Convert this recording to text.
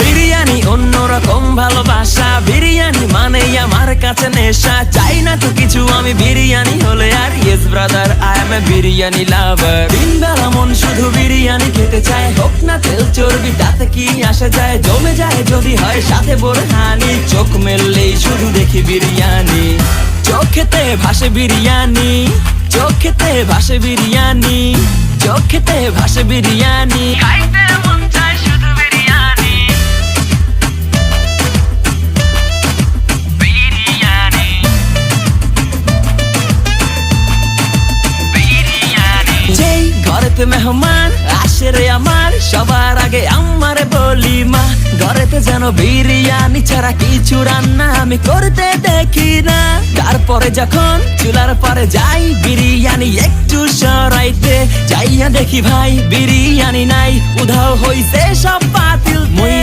বিরিয়ানি অন্যরকম ভালোবাসা, বিরিয়ানি মানেই আমার কাছে নেশা। চাই না তো কিছু আমি বিরিয়ানি হলে আর, yes brother I M A biryani লাভার। দিন বেলা মন শুধু বিরিয়ানি খেতে চায়, হোক না তেল চর্বি তাতে কি আসে যায়। জমে যায় যদি হয় সাথে বোরহানি, চোখ মেললেই শুধু দেখি বিরিয়ানি। চোখেতে ভাসে বিরিয়ানি, চোখেতে ভাসে বিরিয়ানি, চোখেতে ভাসে বিরিয়ানি। খাইতে মন চায় শুধু বিরিয়ানি, বিরিয়ানি, বিরিয়ানি। যেই ঘরেতে মেহমান আসে রে আমার, সবার আগে আমারে বলি মা। ঘরেতে যেন বিরিয়ানি ছাড়া কিছু রান্না আমি করতে দেখি না। তারপরে যখন চুলার পরে যাই বিরিয়ানি একটু সরাইতে, যাইয়া দেখি ভাই বিরিয়ানি নাই, উধাও হইছে সব পাতিল